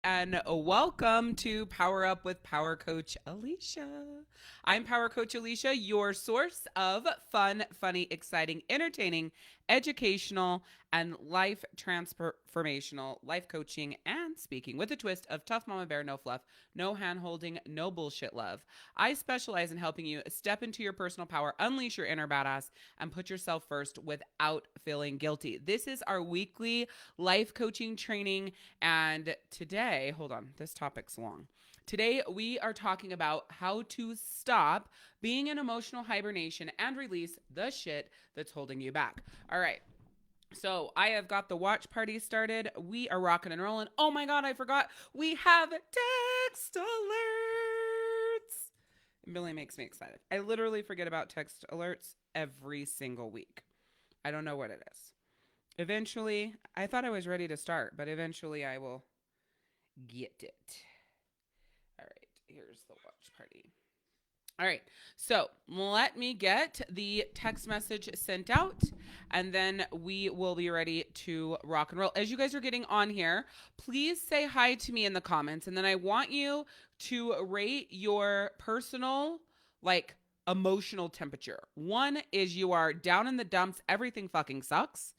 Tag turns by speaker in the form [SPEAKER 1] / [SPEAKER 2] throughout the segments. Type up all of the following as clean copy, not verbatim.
[SPEAKER 1] And welcome to Power Up with Power Coach Alishia. I'm Power Coach Alishia, your source of fun, funny, exciting, entertaining, educational, and life transformational life coaching and speaking with a twist of tough mama bear, no fluff, no hand holding, no bullshit love. I specialize in helping you step into your personal power, unleash your inner badass, and put yourself first without feeling guilty. This is our weekly life coaching training. And today, hold on, this topic's long. Today, we are talking about how to stop being in emotional hibernation and release the shit that's holding you back. All right. So I have got the watch party started. We are rocking and rolling. Oh my God, I forgot. We have text alerts. It really makes me excited. I literally forget about text alerts every single week. I don't know what it is. Eventually, I thought I was ready to start, but eventually I will get it. All right, here's the watch party. All right, so let me get the text message sent out, and then we will be ready to rock and roll. As you guys are getting on here, please say hi to me in the comments, and then I want you to rate your personal, emotional temperature. 1 is you are down in the dumps, everything fucking sucks.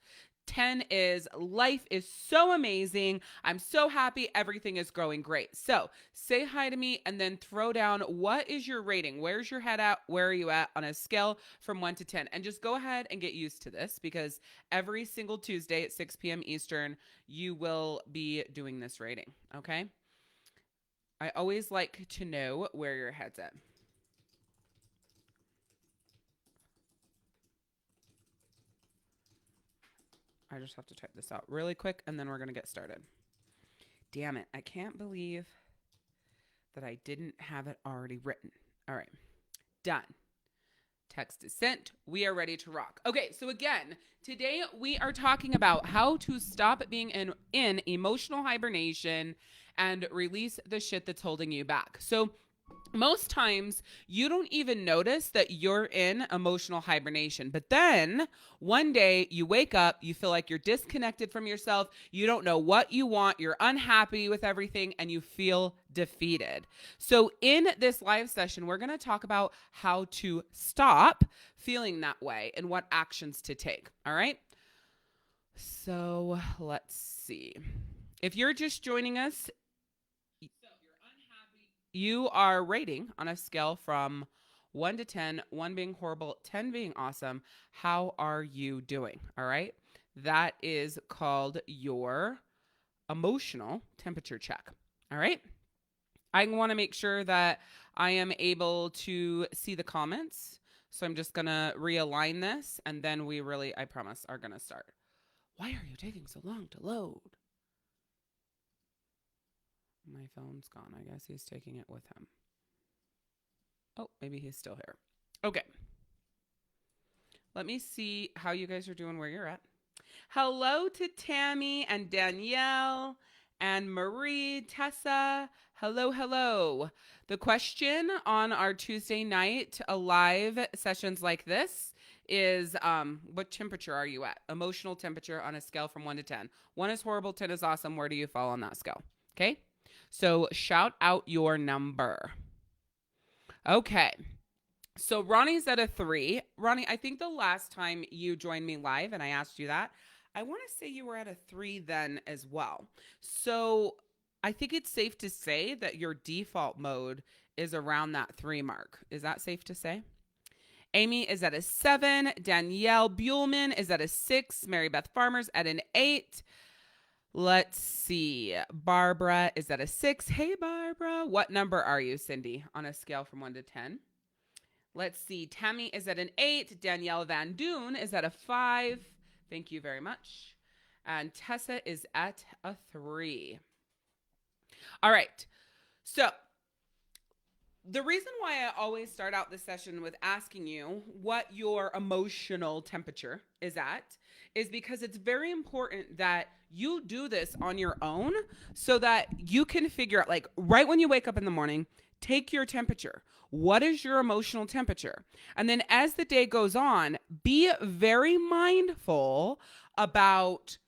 [SPEAKER 1] 10 is life is so amazing. I'm so happy. Everything is going great. So say hi to me and then throw down what is your rating? Where's your head at? Where are you at on a scale from 1 to 10? And just go ahead and get used to this because every single Tuesday at 6 p.m. Eastern, you will be doing this rating. Okay. I always like to know where your head's at. I just have to type this out really quick and then we're going to get started. Damn it. I can't believe that I didn't have it already written. All right. Done. Text is sent. We are ready to rock. Okay, so again, today we are talking about how to stop being in emotional hibernation and release the shit that's holding you back. So most times you don't even notice that you're in emotional hibernation. But then one day you wake up, you feel like you're disconnected from yourself. You don't know what you want. You're unhappy with everything and you feel defeated. So in this live session, we're going to talk about how to stop feeling that way and what actions to take. All right. So let's see. If you're just joining us, you are rating on a scale from 1 to 10, 1 being horrible, 10 being awesome. How are you doing? All right. That is called your emotional temperature check. All right. I want to make sure that I am able to see the comments. So I'm just going to realign this and then we really, I promise, are going to start. Why are you taking so long to load? My phone's gone. I guess he's taking it with him. Oh, maybe he's still here. Okay. Let me see how you guys are doing where you're at. Hello to Tammy and Danielle and Marie, Tessa. Hello, hello. The question on our Tuesday night live sessions like this is what temperature are you at? Emotional temperature on a scale from 1 to 10. 1 is horrible, 10 is awesome. Where do you fall on that scale? Okay. So shout out your number. Okay. So Ronnie's at a 3. Ronnie, I think the last time you joined me live and I asked you that, I want to say you were at a 3 then as well. So I think it's safe to say that your default mode is around that 3 mark. Is that safe to say? Amy is at a 7. Danielle Buellman is at a 6. Mary Beth Farmer's at an 8. Let's see. Barbara is at a 6. Hey, Barbara. What number are you, Cindy, on a scale from 1 to 10? Let's see. Tammy is at an 8. Danielle Van Doon is at a 5. Thank you very much. And Tessa is at a 3. All right. So the reason why I always start out this session with asking you what your emotional temperature is at is because it's very important that you do this on your own so that you can figure out, like, right when you wake up in the morning, take your temperature. What is your emotional temperature? And then as the day goes on, be very mindful about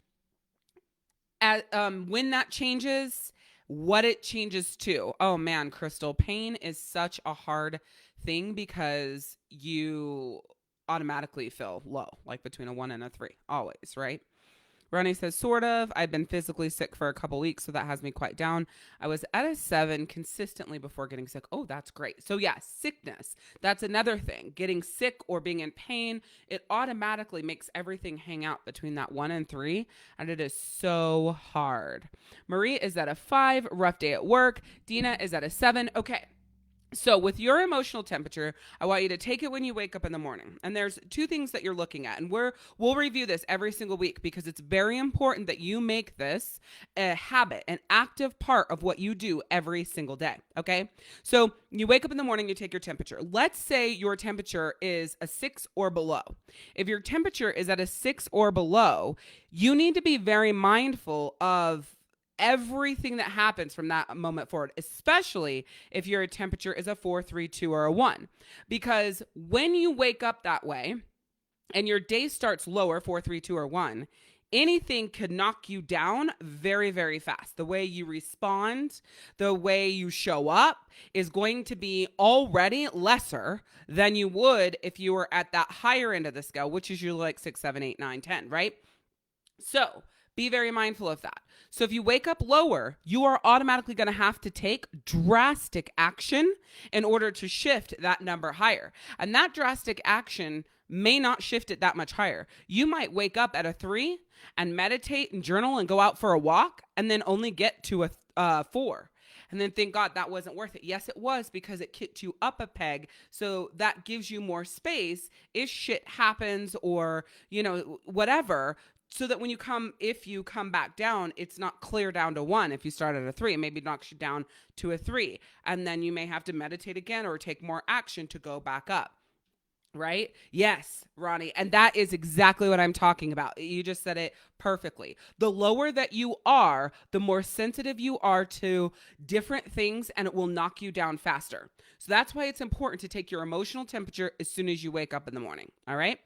[SPEAKER 1] when that changes, what it changes to. Oh man, Crystal, pain is such a hard thing because you automatically feel low, like between a 1 and a 3, always, right? Ronnie says, sort of. I've been physically sick for a couple weeks, so that has me quite down. I was at a 7 consistently before getting sick. Oh, that's great. So yeah, sickness. That's another thing. Getting sick or being in pain, it automatically makes everything hang out between that 1 and 3, and it is so hard. Marie is at a 5, rough day at work. Dina is at a 7. Okay. So with your emotional temperature, I want you to take it when you wake up in the morning. And there's 2 things that you're looking at. And we'll review this every single week because it's very important that you make this a habit, an active part of what you do every single day. Okay. So you wake up in the morning, you take your temperature. Let's say your temperature is a 6 or below. If your temperature is at a 6 or below, you need to be very mindful of everything that happens from that moment forward, especially if your temperature is a 4, 3, 2, or a 1. Because when you wake up that way and your day starts lower, 4, 3, 2, or 1, anything could knock you down very, very fast. The way you respond, the way you show up is going to be already lesser than you would if you were at that higher end of the scale, which is usually like 6, 7, 8, 9, 10, right? So be very mindful of that. So if you wake up lower, you are automatically going to have to take drastic action in order to shift that number higher. And that drastic action may not shift it that much higher. You might wake up at a 3 and meditate and journal and go out for a walk and then only get to a 4. And then think, God, that wasn't worth it. Yes, it was, because it kicked you up a peg. So that gives you more space if shit happens or, whatever. So that if you come back down, it's not clear down to 1. If you start at a 3, maybe it knocks you down to a 3. And then you may have to meditate again or take more action to go back up. Right? Yes, Ronnie. And that is exactly what I'm talking about. You just said it perfectly. The lower that you are, the more sensitive you are to different things, and it will knock you down faster. So that's why it's important to take your emotional temperature as soon as you wake up in the morning. All right?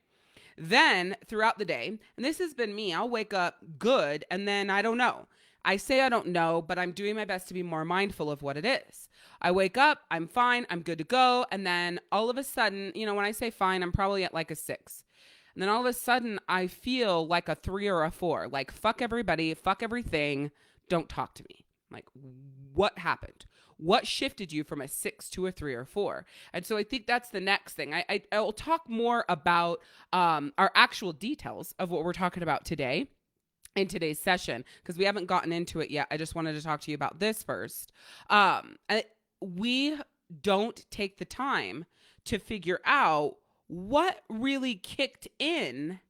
[SPEAKER 1] Then throughout the day, and this has been me, I'll wake up good and then I don't know. I say I don't know, but I'm doing my best to be more mindful of what it is. I wake up, I'm fine, I'm good to go. And then all of a sudden, when I say fine, I'm probably at like a 6. And then all of a sudden I feel like a 3 or a 4, like fuck everybody, fuck everything. Don't talk to me. Like, what happened? What shifted you from a 6 to a 3 or 4? And so I think that's the next thing. I'll talk more about our actual details of what we're talking about today in today's session, because we haven't gotten into it yet. I just wanted to talk to you about this first. We don't take the time to figure out what really kicked in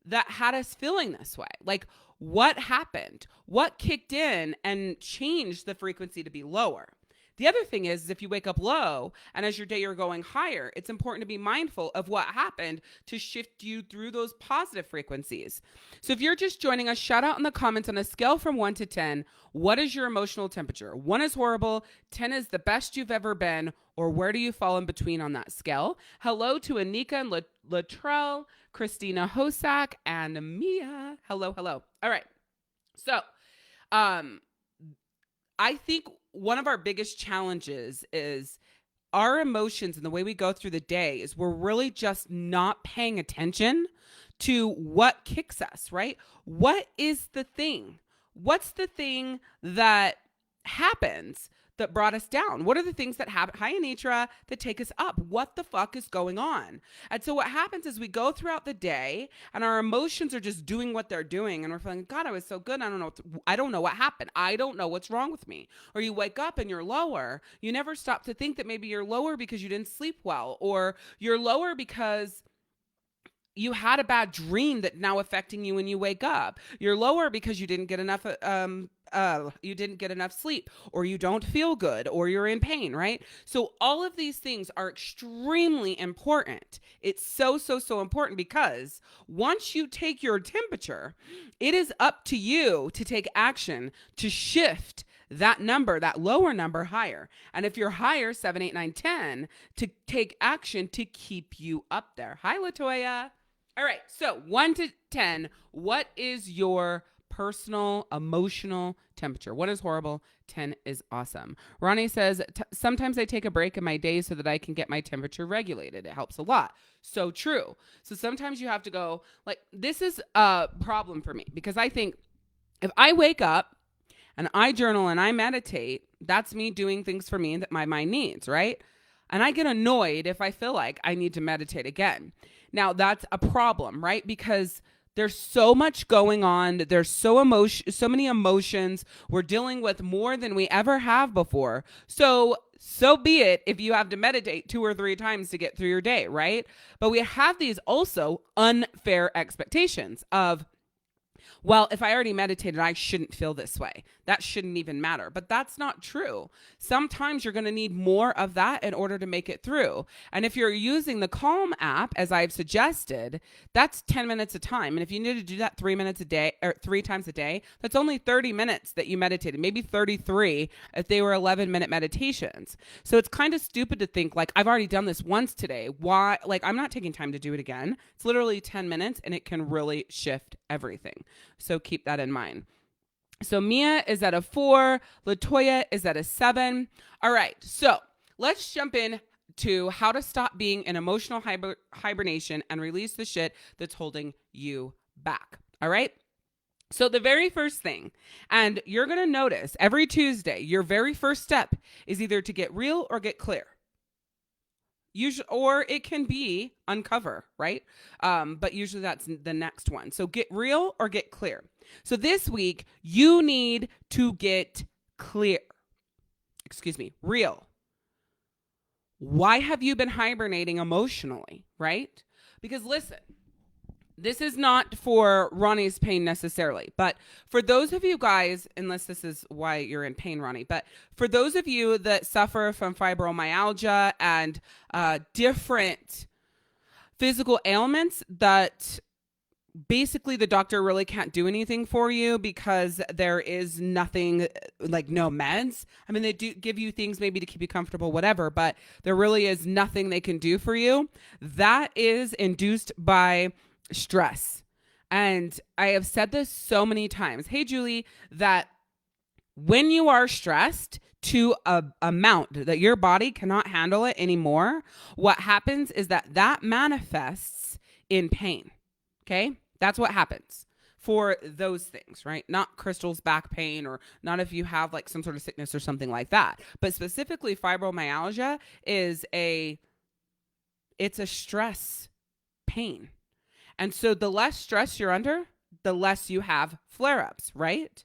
[SPEAKER 1] that had us feeling this way. Like, what happened? What kicked in and changed the frequency to be lower? The other thing is if you wake up low and as your day you're going higher, it's important to be mindful of what happened to shift you through those positive frequencies. So if you're just joining us, shout out in the comments on a scale from 1 to 10. What is your emotional temperature? 1 is horrible, 10 is the best you've ever been, or where do you fall in between on that scale? Hello to Anika and Latrell, Christina Hosak, and Mia. Hello. All right. So, I think one of our biggest challenges is our emotions and the way we go through the day is we're really just not paying attention to what kicks us, right? What is the thing? What's the thing that happens that brought us down? What are the things that happen, hi Anitra, that take us up? What the fuck is going on? And so what happens is we go throughout the day and our emotions are just doing what they're doing. And we're feeling, God, I was so good. I don't know what happened. I don't know what's wrong with me. Or you wake up and you're lower. You never stop to think that maybe you're lower because you didn't sleep well, or you're lower because you had a bad dream that now affecting you when you wake up. You're lower because you didn't get enough sleep, or you don't feel good, or you're in pain, right? So all of these things are extremely important. It's so important, because once you take your temperature, it is up to you to take action to shift that number, that lower number, higher. And if you're higher, 7, 8, 9, 10, to take action to keep you up there. Hi, Latoya. All right. So 1 to 10, what is your personal emotional temperature. 1 is horrible, 10 is awesome. Ronnie says, sometimes I take a break in my day so that I can get my temperature regulated. It helps a lot. So true. So sometimes you have to go, like, this is a problem for me because I think if I wake up and I journal and I meditate, that's me doing things for me that my mind needs, right? And I get annoyed if I feel like I need to meditate again. Now, that's a problem, right? Because there's so much going on. There's so many emotions. We're dealing with more than we ever have before. So be it if you have to meditate 2 or 3 times to get through your day, right? But we have these also unfair expectations of, well, if I already meditated, I shouldn't feel this way. That shouldn't even matter. But that's not true. Sometimes you're going to need more of that in order to make it through. And if you're using the Calm app, as I've suggested, that's 10 minutes a time. And if you need to do that 3 minutes a day or 3 times a day, that's only 30 minutes that you meditated, maybe 33 if they were 11-minute meditations. So it's kind of stupid to think like, I've already done this once today. Why? Like, I'm not taking time to do it again. It's literally 10 minutes and it can really shift everything. So keep that in mind. So Mia is at a 4. Latoya is at a 7. All right. So let's jump in to how to stop being in emotional hibernation and release the shit that's holding you back. All right. So the very first thing, and you're going to notice every Tuesday, your very first step is either to get real or get clear. Usually, or it can be uncover, right? But usually that's the next one. So get real or get clear. So this week, you need to get clear. Real. Why have you been hibernating emotionally, right? Because listen, this is not for Ronnie's pain necessarily, but for those of you guys, unless this is why you're in pain, Ronnie, but for those of you that suffer from fibromyalgia and different physical ailments that basically the doctor really can't do anything for you because there is nothing, like no meds. I mean, they do give you things maybe to keep you comfortable, whatever, but there really is nothing they can do for you. That is induced by stress. And I have said this so many times, hey Julie, that when you are stressed to a amount that your body cannot handle it anymore, what happens is that manifests in pain. Okay? That's what happens for those things, right? Not Crystal's back pain, or not if you have like some sort of sickness or something like that. But specifically fibromyalgia is it's a stress pain. And so the less stress you're under, the less you have flare-ups, right?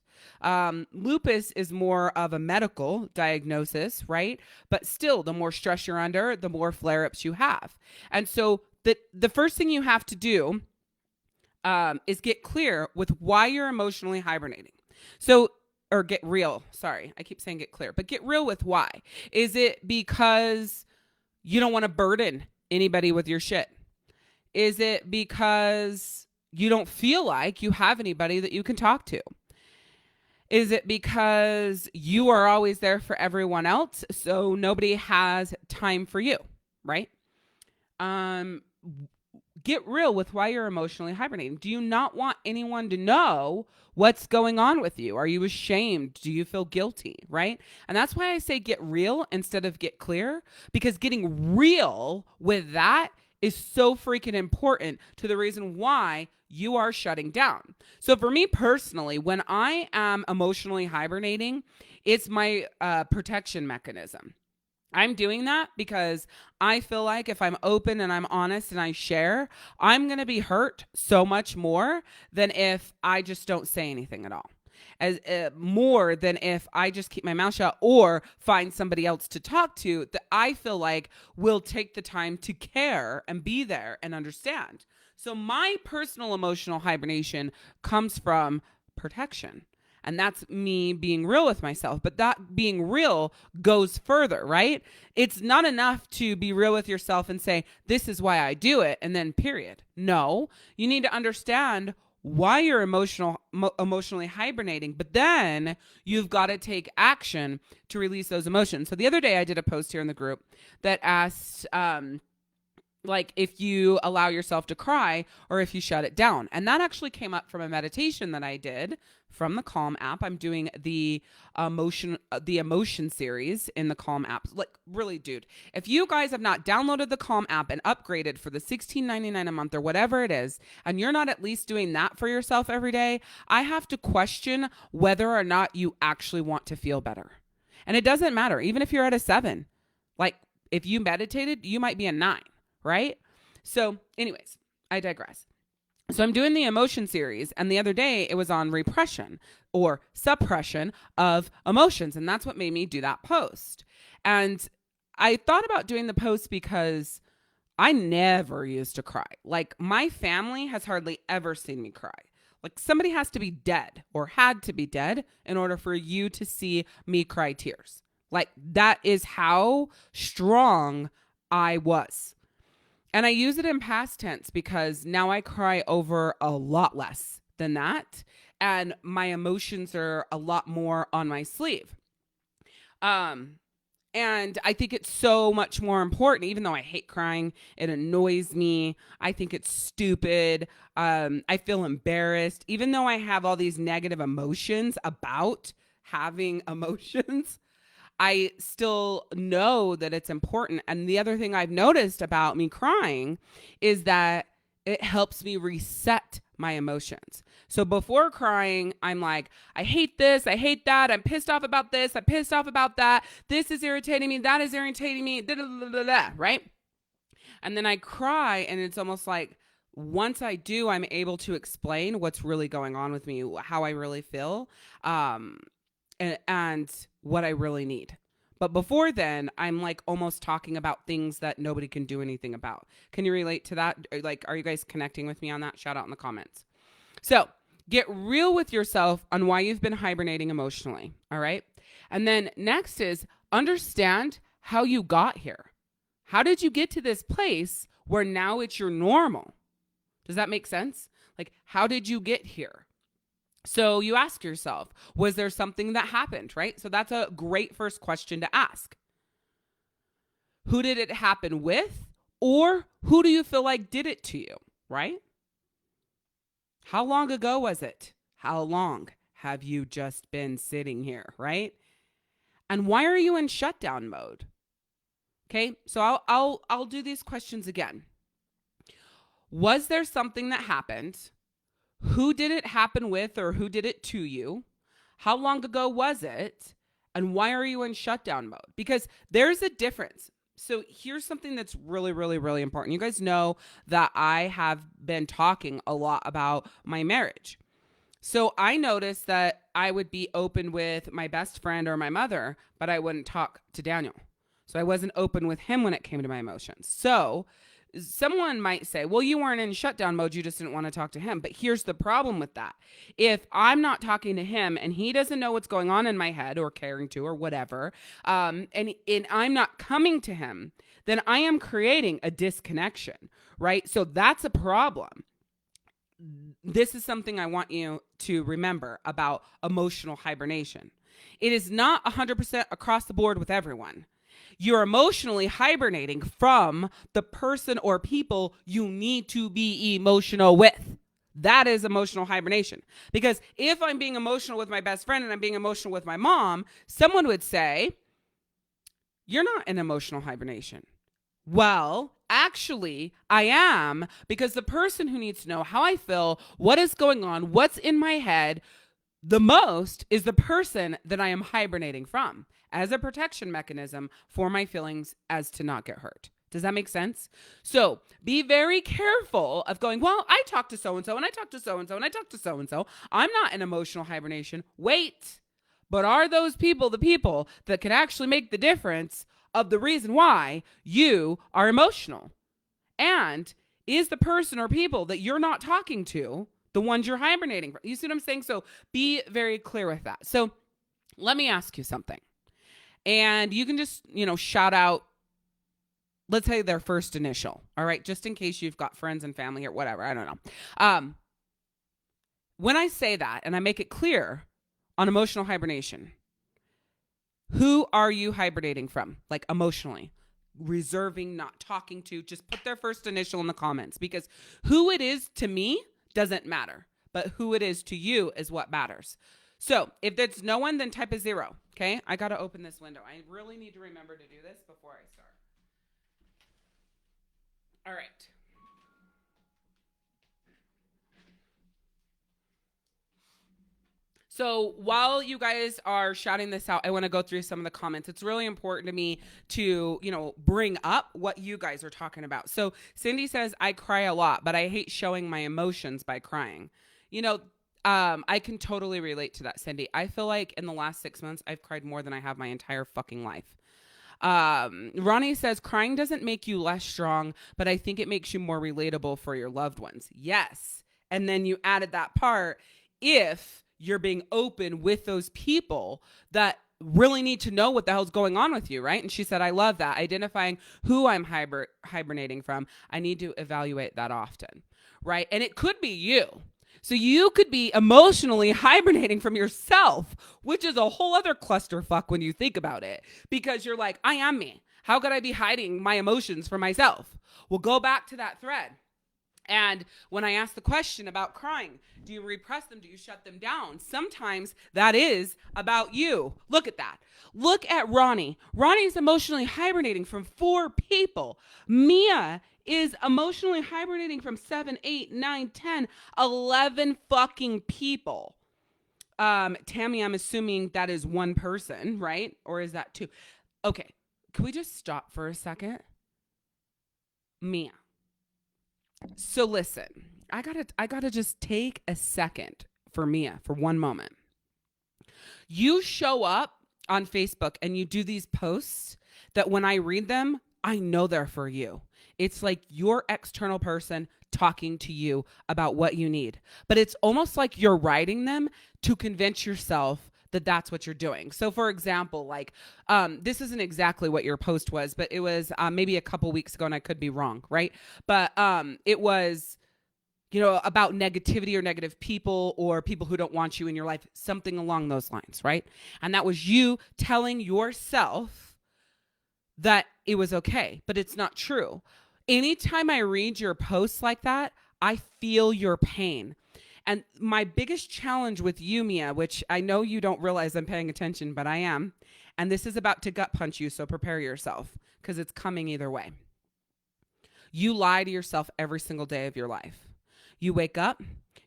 [SPEAKER 1] Lupus is more of a medical diagnosis, right? But still, the more stress you're under, the more flare-ups you have. And so the first thing you have to do is get clear with why you're emotionally hibernating. So, or get real. Sorry, I keep saying get clear, but get real with why. Is it because you don't want to burden anybody with your shit? Is it because you don't feel like you have anybody that you can talk to? Is it because you are always there for everyone else, so nobody has time for you, right? Get real with why you're emotionally hibernating. Do you not want anyone to know what's going on with you? Are you ashamed? Do you feel guilty, right? And that's why I say get real instead of get clear, because getting real with that is so freaking important to the reason why you are shutting down. So for me personally, when I am emotionally hibernating, it's my protection mechanism. I'm doing that because I feel like if I'm open and I'm honest and I share, I'm going to be hurt so much more than if I just don't say anything at all. As more than if I just keep my mouth shut or find somebody else to talk to that I feel like will take the time to care and be there and understand. So my personal emotional hibernation comes from protection. And that's me being real with myself. But that being real goes further, right? It's not enough to be real with yourself and say, this is why I do it, and then period. No, you need to understand why you're emotionally hibernating, but then you've got to take action to release those emotions. So the other day I did a post here in the group that asked, like if you allow yourself to cry or if you shut it down. And that actually came up from a meditation that I did from the Calm app. I'm doing the emotion series in the Calm app. Like, really, dude, if you guys have not downloaded the Calm app and upgraded for the $16.99 a month or whatever it is, and you're not at least doing that for yourself every day, I have to question whether or not you actually want to feel better. And it doesn't matter, even if you're at a 7. Like, if you meditated, you might be a 9, right? So anyways, I digress. So I'm doing the emotion series, and the other day it was on repression or suppression of emotions, and that's what made me do that post. And I thought about doing the post because I never used to cry. Like, my family has hardly ever seen me cry. Like, somebody has to be dead or had to be dead in order for you to see me cry tears. Like, that is how strong I was. And I use it in past tense because now I cry over a lot less than that. And my emotions are a lot more on my sleeve. And I think it's so much more important, even though I hate crying. It annoys me. I think it's stupid. I feel embarrassed, even though I have all these negative emotions about having emotions. I still know that it's important. And the other thing I've noticed about me crying is that it helps me reset my emotions. So before crying, I'm like, I hate this, I hate that, I'm pissed off about this, I'm pissed off about that, this is irritating me, that is irritating me, right? And then I cry, and it's almost like once I do, I'm able to explain what's really going on with me, how I really feel, and what I really need. But before then, I'm like almost talking about things that nobody can do anything about. Can you relate to that? Like, are you guys connecting with me on that? Shout out in the comments. So get real with yourself on why you've been hibernating emotionally. All right. And then next is understand how you got here. How did you get to this place where now it's your normal? Does that make sense? Like, how did you get here? So you ask yourself, was there something that happened, right? So that's a great first question to ask. Who did it happen with? Or who do you feel like did it to you, right? How long ago was it? How long have you just been sitting here, right? And why are you in shutdown mode? Okay, so I'll do these questions again. Was there something that happened? Who did it happen with, or who did it to you? How long ago was it? And why are you in shutdown mode? Because there's a difference. So here's something that's really, really, really important. You guys know that I have been talking a lot about my marriage. So I noticed that I would be open with my best friend or my mother, but I wouldn't talk to Daniel. So I wasn't open with him when it came to my emotions. So someone might say, well, you weren't in shutdown mode, you just didn't want to talk to him. But here's the problem with that. If I'm not talking to him and he doesn't know what's going on in my head or caring to or whatever, and I'm not coming to him, then I am creating a disconnection, right? So that's a problem. This is something I want you to remember about emotional hibernation. It is not 100% across the board with everyone. You're emotionally hibernating from the person or people you need to be emotional with. That is emotional hibernation. Because if I'm being emotional with my best friend and I'm being emotional with my mom, someone would say, you're not in emotional hibernation. Well, actually, I am, because the person who needs to know how I feel, what is going on, what's in my head, the most is the person that I am hibernating from as a protection mechanism for my feelings as to not get hurt. Does that make sense? So be very careful of going, well, I talked to so-and-so and I talked to so-and-so and I talked to so-and-so. I'm not in emotional hibernation. Wait, but are those people the people that can actually make the difference of the reason why you are emotional? And is the person or people that you're not talking to the ones you're hibernating from? You see what I'm saying? So be very clear with that. So let me ask you something. And you can just, shout out, let's say their first initial. All right. Just in case you've got friends and family or whatever. I don't know. When I say that and I make it clear on emotional hibernation, who are you hibernating from? Like emotionally, reserving, not talking to, just put their first initial in the comments, because who it is to me doesn't matter. but who it is to you is what matters. So if there's no one, then type a 0. Okay. I got to open this window. I really need to remember to do this before I start. All right. So while you guys are shouting this out, I want to go through some of the comments. It's really important to me to, bring up what you guys are talking about. So Cindy says, I cry a lot, but I hate showing my emotions by crying. I can totally relate to that, Cindy. I feel like in the last 6 months, I've cried more than I have my entire fucking life. Ronnie says, crying doesn't make you less strong, but I think it makes you more relatable for your loved ones. Yes. And then you added that part, if you're being open with those people that really need to know what the hell's going on with you, right? And she said, I love that. Identifying who I'm hibernating from. I need to evaluate that often, right? And it could be you. So you could be emotionally hibernating from yourself, which is a whole other clusterfuck when you think about it, because you're like, I am me. How could I be hiding my emotions from myself? We'll go back to that thread. And when I ask the question about crying, do you repress them? Do you shut them down? Sometimes that is about you. Look at that. Look at Ronnie. Ronnie's emotionally hibernating from 4 people. Mia is emotionally hibernating from 7, 8, 9, 10, 11 fucking people. Tammy, I'm assuming that is 1 person, right? Or is that 2? Okay. Can we just stop for a second? Mia. So listen, I gotta just take a second for Mia for 1 moment. You show up on Facebook and you do these posts that when I read them, I know they're for you. It's like your external person talking to you about what you need. But it's almost like you're writing them to convince yourself that that's what you're doing. So for example, this isn't exactly what your post was, but it was maybe a couple weeks ago, and I could be wrong, right? But it was, about negativity or negative people or people who don't want you in your life, something along those lines, right? And that was you telling yourself that it was okay, but it's not true. Anytime I read your posts like that, I feel your pain. And my biggest challenge with you, Mia, which I know you don't realize I'm paying attention, but I am, and this is about to gut punch you, so prepare yourself, because it's coming either way. You lie to yourself every single day of your life. You wake up,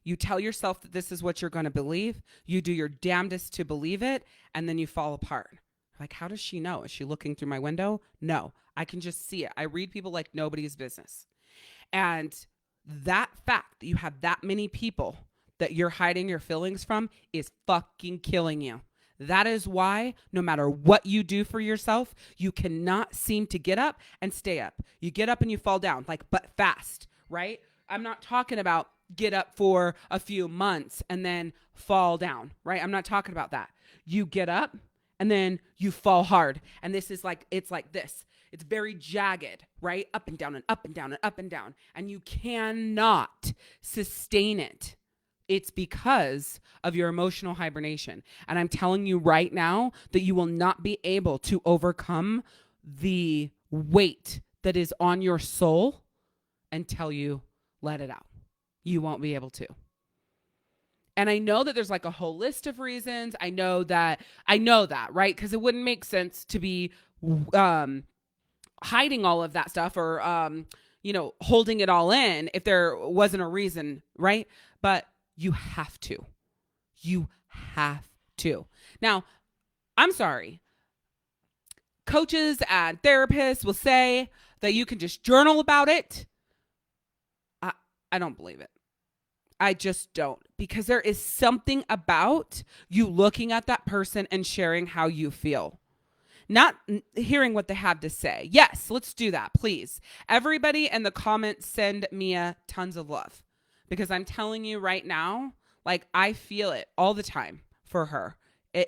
[SPEAKER 1] you tell yourself that this is what you're going to believe, you do your damnedest to believe it, and then you fall apart. Like, how does she know? Is she looking through my window? No, I can just see it. I read people like nobody's business. And that fact that you have that many people that you're hiding your feelings from is fucking killing you. That is why no matter what you do for yourself, you cannot seem to get up and stay up. You get up and you fall down, but fast, right? I'm not talking about get up for a few months and then fall down, right? I'm not talking about that. You get up and then you fall hard. And this is it's like this. It's very jagged, right? Up and down and up and down and up and down. And you cannot sustain it. It's because of your emotional hibernation. And I'm telling you right now that you will not be able to overcome the weight that is on your soul until you let it out. You won't be able to. And I know that there's a whole list of reasons. I know that, right? Because it wouldn't make sense to be hiding all of that stuff or, holding it all in if there wasn't a reason, right? But you have to. You have to. Now, I'm sorry. Coaches and therapists will say that you can just journal about it. I don't believe it. I just don't, because there is something about you looking at that person and sharing how you feel. Not hearing what they have to say. Yes, let's do that, please. Everybody in the comments send Mia tons of love, because I'm telling you right now, I feel it all the time for her.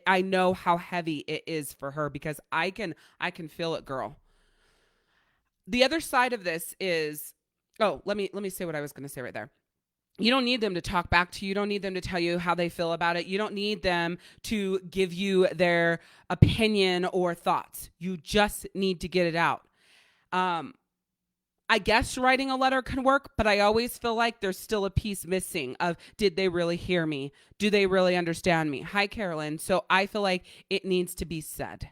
[SPEAKER 1] I know how heavy it is for her because I can feel it, girl. The other side of this is, let me say what I was going to say right there. You don't need them to talk back to you. You don't need them to tell you how they feel about it. You don't need them to give you their opinion or thoughts. You just need to get it out. I guess writing a letter can work, but I always feel like there's still a piece missing of, did they really hear me? Do they really understand me? Hi, Carolyn. So I feel like it needs to be said.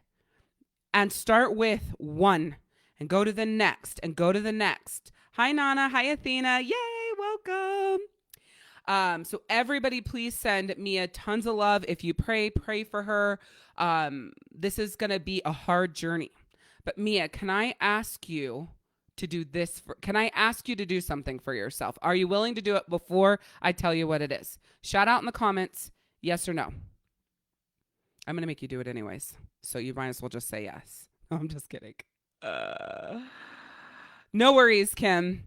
[SPEAKER 1] And start with one and go to the next and go to the next. Hi, Nana. Hi, Athena. Yay, welcome. So everybody, please send Mia tons of love. If you pray for her. This is going to be a hard journey. But Mia, can I ask you to do this? Can I ask you to do something for yourself? Are you willing to do it before I tell you what it is? Shout out in the comments, yes or no. I'm going to make you do it anyways. So you might as well just say yes. I'm just kidding. No worries, Kim.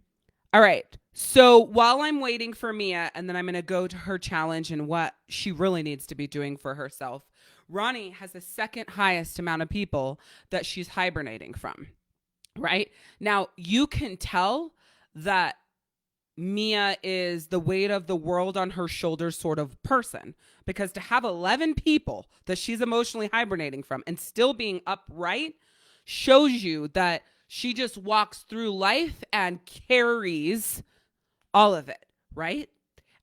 [SPEAKER 1] All right. So while I'm waiting for Mia, and then I'm going to go to her challenge and what she really needs to be doing for herself, Ronnie has the second highest amount of people that she's hibernating from, right? Now, you can tell that Mia is the weight of the world on her shoulders sort of person, because to have 11 people that she's emotionally hibernating from and still being upright shows you that she just walks through life and carries all of it, right?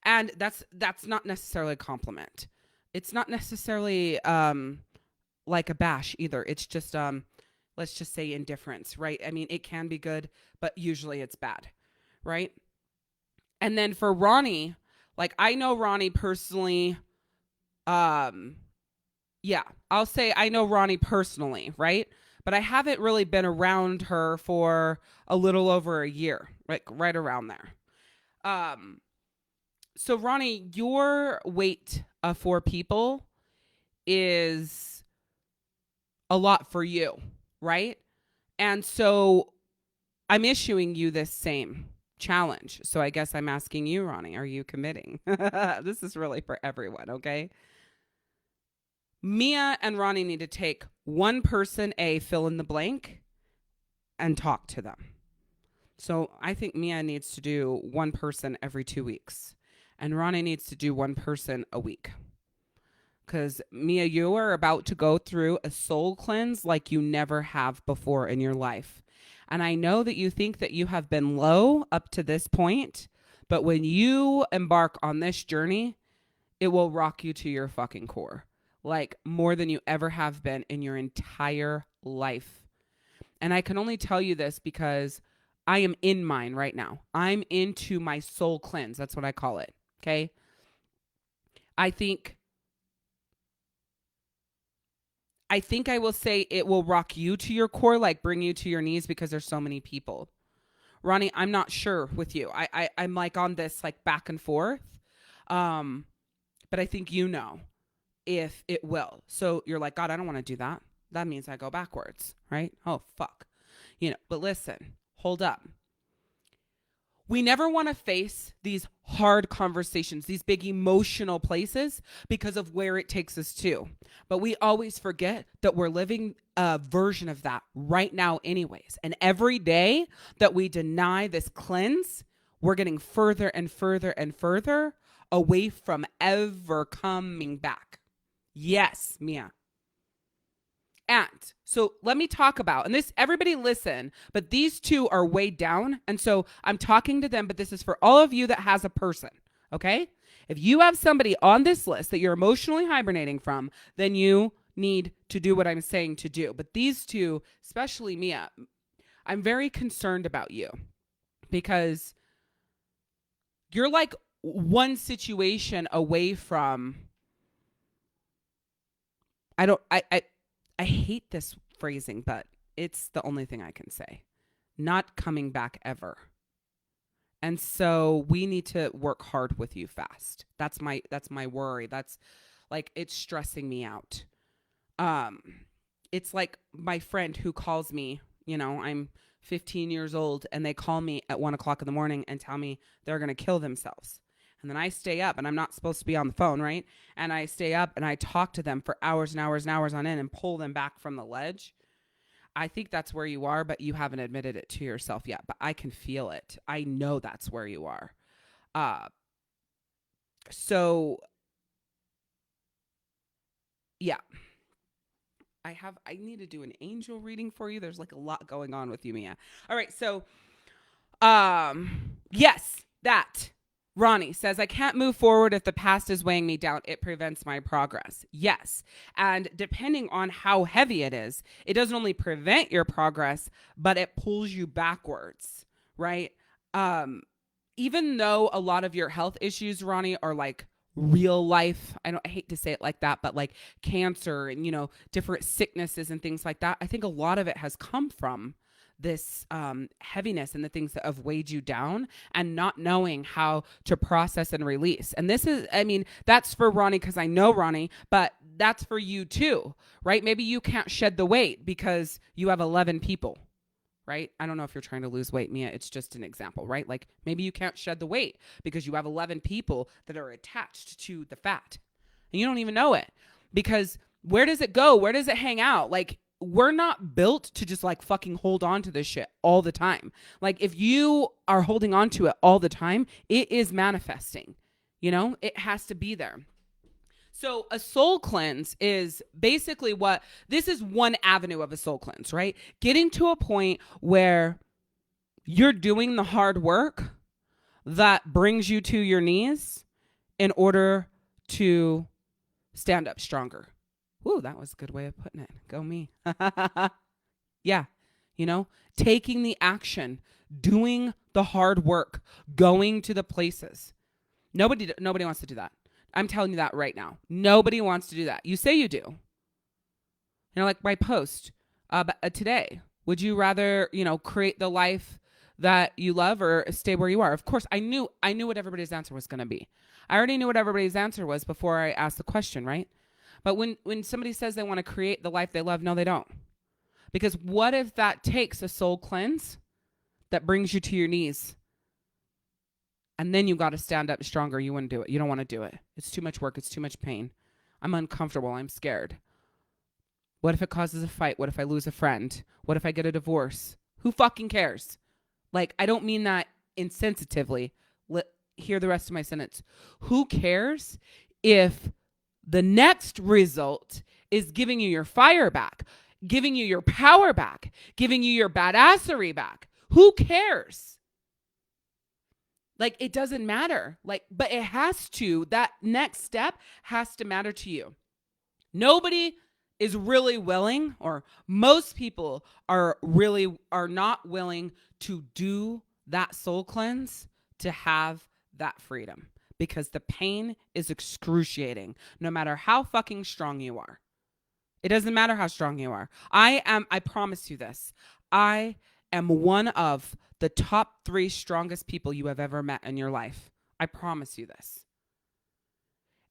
[SPEAKER 1] And that's not necessarily a compliment. It's not necessarily like a bash either. It's just let's just say indifference, right? I mean, it can be good, but usually it's bad, right? And then for Ronnie, like, I know Ronnie personally. Yeah, I'll say I know Ronnie personally, right? But I haven't really been around her for a little over a year, like right around there. So Ronnie, your weight of 4 people is a lot for you, right? And so I'm issuing you this same challenge. So I guess I'm asking you, Ronnie, are you committing? This is really for everyone, okay? Mia and Ronnie need to take one person, fill in the blank, and talk to them. So I think Mia needs to do one person every 2 weeks. And Ronnie needs to do one person a week. Because Mia, you are about to go through a soul cleanse like you never have before in your life. And I know that you think that you have been low up to this point, but when you embark on this journey, it will rock you to your fucking core. Like more than you ever have been in your entire life. And I can only tell you this because I am in mine right now. I'm into my soul cleanse. That's what I call it. Okay. I think I will say it will rock you to your core, like bring you to your knees, because there's so many people. Ronnie, I'm not sure with you. I'm like on this like back and forth. But I think you know if it will. So you're like, God, I don't want to do that. That means I go backwards, right? Oh, fuck. But listen, hold up. We never want to face these hard conversations, these big emotional places, because of where it takes us to. But we always forget that we're living a version of that right now anyways. And every day that we deny this cleanse, we're getting further and further and further away from ever coming back. Yes, Mia. And so let me talk about, and this, everybody listen, but these 2 are way down. And so I'm talking to them, but this is for all of you that has a person. Okay. If you have somebody on this list that you're emotionally hibernating from, then you need to do what I'm saying to do. But these 2, especially Mia, I'm very concerned about you because you're like one situation away from, I hate this phrasing, but it's the only thing I can say. Not coming back ever. And so we need to work hard with you fast. That's my worry. That's like, it's stressing me out. It's like my friend who calls me, I'm 15 years old and they call me at 1:00 in the morning and tell me they're going to kill themselves. And then I stay up, and I'm not supposed to be on the phone, right? And I stay up and I talk to them for hours and hours and hours on end and pull them back from the ledge. I think that's where you are, but you haven't admitted it to yourself yet. But I can feel it. I know that's where you are. So yeah, I need to do an angel reading for you. There's like a lot going on with you, Mia. All right. So Yes, that. Ronnie says, I can't move forward if the past is weighing me down. It prevents my progress. Yes. And depending on how heavy it is, it doesn't only prevent your progress, but it pulls you backwards, right? Even though a lot of your health issues, Ronnie, are like real life, I hate to say it like that, but like cancer and, different sicknesses and things like that, I think a lot of it has come from this heaviness and the things that have weighed you down and not knowing how to process and release. And this is, that's for Ronnie because I know Ronnie, but that's for you too, right? Maybe you can't shed the weight because you have 11 people, right? I don't know if you're trying to lose weight, Mia. It's just an example, right? Like maybe you can't shed the weight because you have 11 people that are attached to the fat and you don't even know it, because where does it go? Where does it hang out? Like, we're not built to just like fucking hold on to this shit all the time. Like if you are holding on to it all the time, it is manifesting, it has to be there. So a soul cleanse is basically this is one avenue of a soul cleanse, right? Getting to a point where you're doing the hard work that brings you to your knees in order to stand up stronger. Ooh, that was a good way of putting it. Go me. Yeah. Taking the action, doing the hard work, going to the places. Nobody wants to do that. I'm telling you that right now. Nobody wants to do that. You say you do. Like my post today. Would you rather, create the life that you love or stay where you are? Of course, I knew what everybody's answer was going to be. I already knew what everybody's answer was before I asked the question, right? But when somebody says they want to create the life they love, no, they don't. Because what if that takes a soul cleanse that brings you to your knees? And then you got to stand up stronger. You wouldn't do it. You don't want to do it. It's too much work. It's too much pain. I'm uncomfortable. I'm scared. What if it causes a fight? What if I lose a friend? What if I get a divorce? Who fucking cares? Like, I don't mean that insensitively. Hear the rest of my sentence. Who cares if the next result is giving you your fire back, giving you your power back, giving you your badassery back? Who cares? Like, it doesn't matter. But it has to. That next step has to matter to you. Nobody is really willing, or most people are not willing to do that soul cleanse to have that freedom. Because the pain is excruciating, no matter how fucking strong you are. It doesn't matter how strong you are. I promise you this. I am one of the top 3 strongest people you have ever met in your life. I promise you this.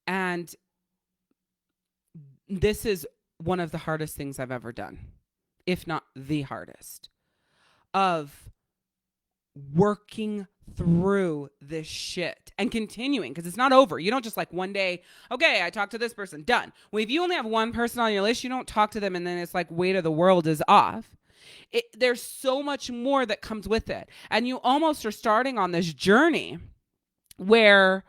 [SPEAKER 1] And this is one of the hardest things I've ever done, if not the hardest, of working through this shit and continuing, because it's not over. You don't just like one day, okay, I talked to this person, done. Well, if you only have one person on your list, you don't talk to them and then it's like weight of the world is off. There's so much more that comes with it. And you almost are starting on this journey where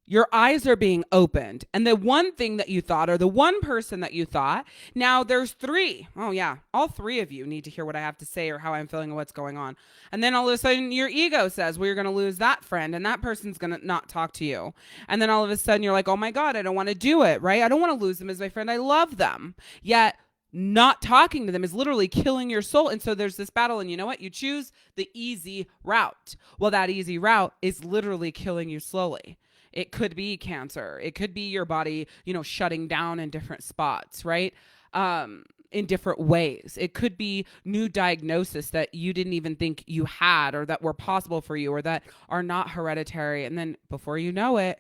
[SPEAKER 1] your eyes are being opened. And the one thing that you thought, or the one person that you thought, now there's 3. Oh yeah, all 3 of you need to hear what I have to say or how I'm feeling or what's going on. And then all of a sudden your ego says, well, you're going to lose that friend and that person's going to not talk to you. And then all of a sudden you're like, oh my God, I don't want to do it, right? I don't want to lose them as my friend. I love them. Yet not talking to them is literally killing your soul. And so there's this battle, and you know what? You choose the easy route. Well, that easy route is literally killing you slowly. It could be cancer. It could be your body, shutting down in different spots, right? In different ways. It could be new diagnosis that you didn't even think you had, or that were possible for you, or that are not hereditary. And then before you know it,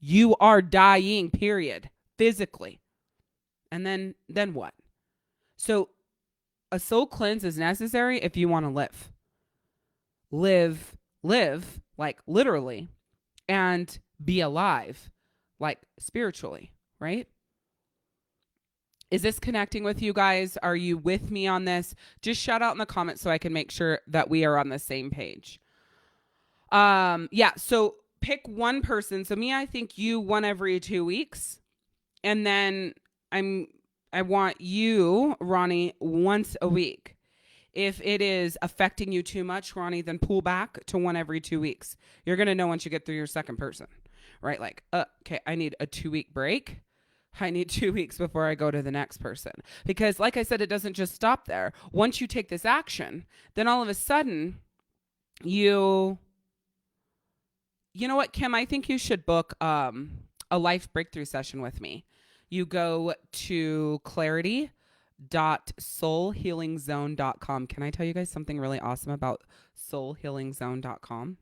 [SPEAKER 1] you are dying, period, physically. And then what? So a soul cleanse is necessary if you want to live. Live, like literally, and be alive, like spiritually, right? Is this connecting with you guys? Are you with me on this? Just shout out in the comments so I can make sure that we are on the same page. Yeah, so pick one person. So me, I think you one every 2 weeks. And then I want you, Ronnie, once a week. If it is affecting you too much, Ronnie, then pull back to one every 2 weeks. You're going to know once you get through your second person, right? Like, okay, I need a 2-week break. I need 2 weeks before I go to the next person. Because like I said, it doesn't just stop there. Once you take this action, then all of a sudden you know what, Kim, I think you should book a life breakthrough session with me. You go to clarity.soulhealingzone.com. Can I tell you guys something really awesome about soulhealingzone.com?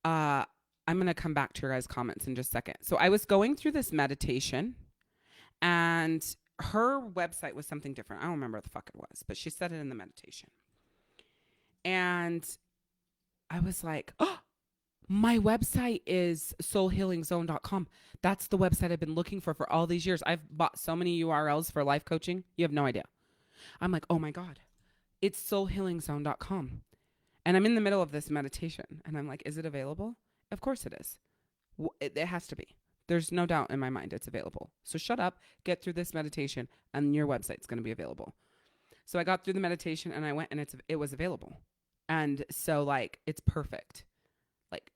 [SPEAKER 1] I'm going to come back to your guys' comments in just a second. So I was going through this meditation, and her website was something different. I don't remember what the fuck it was, but she said it in the meditation. And I was like, oh, my website is soulhealingzone.com. That's the website I've been looking for all these years. I've bought so many URLs for life coaching. You have no idea. I'm like, oh my God, it's soulhealingzone.com. And I'm in the middle of this meditation, and I'm like, is it available? Of course it is. It has to be. There's no doubt in my mind it's available. So shut up, get through this meditation, and your website's going to be available. So I got through the meditation, and I went, and it was available. And so, like, it's perfect. Like,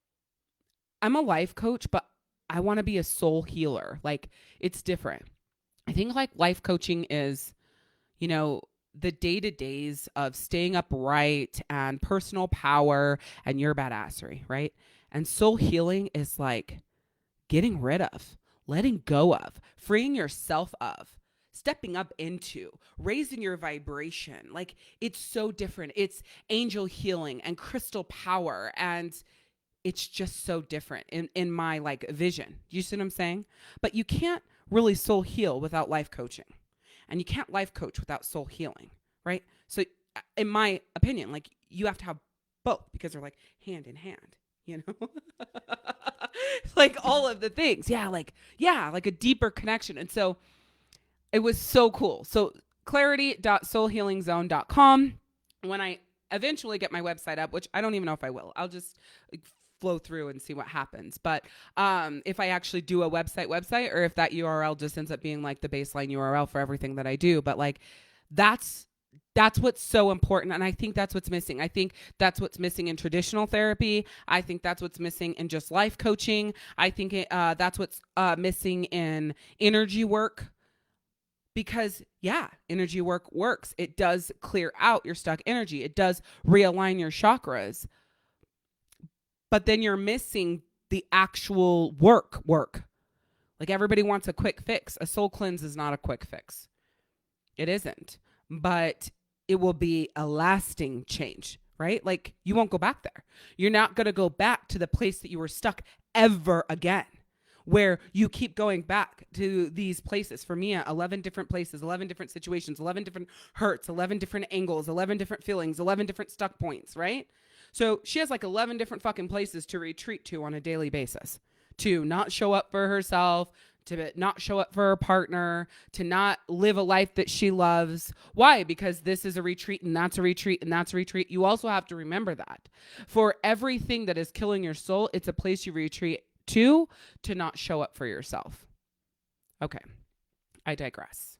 [SPEAKER 1] I'm a life coach, but I want to be a soul healer. Like, it's different. I think, like, life coaching is, you know, the day-to-days of staying upright and personal power and your badassery, right? And soul healing is like getting rid of, letting go of, freeing yourself of, stepping up into, raising your vibration. Like, it's so different. It's angel healing and crystal power. And it's just so different in my like vision. You see what I'm saying? But you can't really soul heal without life coaching. And you can't life coach without soul healing, right? So in my opinion, like, you have to have both because they're like hand in hand, you know? Like all of the things. Yeah, like a deeper connection. And so it was so cool. So clarity.soulhealingzone.com. When I eventually get my website up, which I don't even know if I will, I'll just flow through and see what happens. But if I actually do a website, or if that URL just ends up being like the baseline URL for everything that I do. But like, that's what's so important. And I think that's what's missing. I think that's what's missing in traditional therapy. I think that's what's missing in just life coaching. I think that's what's missing in energy work. Because, yeah, energy work works. It does clear out your stuck energy. It does realign your chakras. But then you're missing the actual work. Like, everybody wants a quick fix. A soul cleanse is not a quick fix. It isn't. But it will be a lasting change, right? Like, you won't go back there. You're not going to go back to the place that you were stuck ever again, where you keep going back to these places. For me, 11 different places, 11 different situations, 11 different hurts, 11 different angles, 11 different feelings, 11 different stuck points, right? So she has like 11 different fucking places to retreat to on a daily basis, to not show up for herself, to not show up for her partner, to not live a life that she loves. Why? Because this is a retreat, and that's a retreat, and that's a retreat. You also have to remember that for everything that is killing your soul, it's a place you retreat to not show up for yourself. Okay, I digress.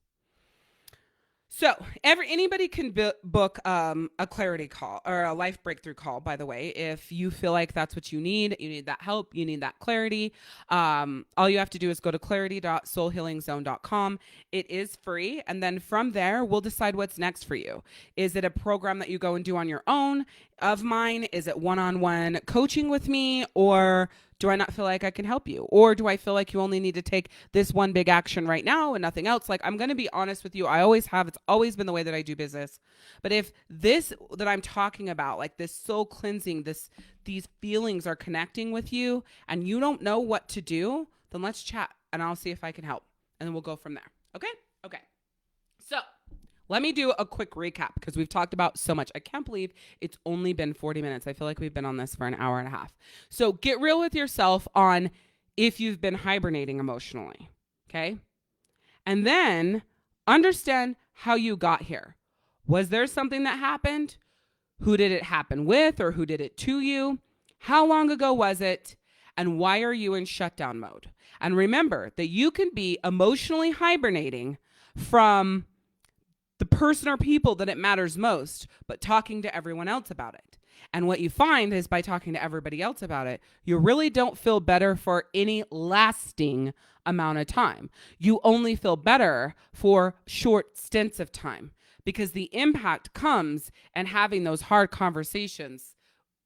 [SPEAKER 1] So anybody can book a clarity call or a life breakthrough call, by the way, if you feel like that's what you need that help, you need that clarity. All you have to do is go to clarity.soulhealingzone.com. It is free. And then from there, we'll decide what's next for you. Is it a program that you go and do on your own of mine? Is it one-on-one coaching with me? Or do I not feel like I can help you? Or do I feel like you only need to take this one big action right now and nothing else? Like, I'm going to be honest with you. I always have. It's always been the way that I do business. But if this that I'm talking about, like this soul cleansing, these feelings are connecting with you and you don't know what to do, then let's chat and I'll see if I can help. And then we'll go from there. Okay? Okay. So let me do a quick recap because we've talked about so much. I can't believe it's only been 40 minutes. I feel like we've been on this for an hour and a half. So get real with yourself on if you've been hibernating emotionally, okay? And then understand how you got here. Was there something that happened? Who did it happen with, or who did it to you? How long ago was it? And why are you in shutdown mode? And remember that you can be emotionally hibernating from the person or people that it matters most, but talking to everyone else about it. And what you find is by talking to everybody else about it, you really don't feel better for any lasting amount of time. You only feel better for short stints of time because the impact comes in having those hard conversations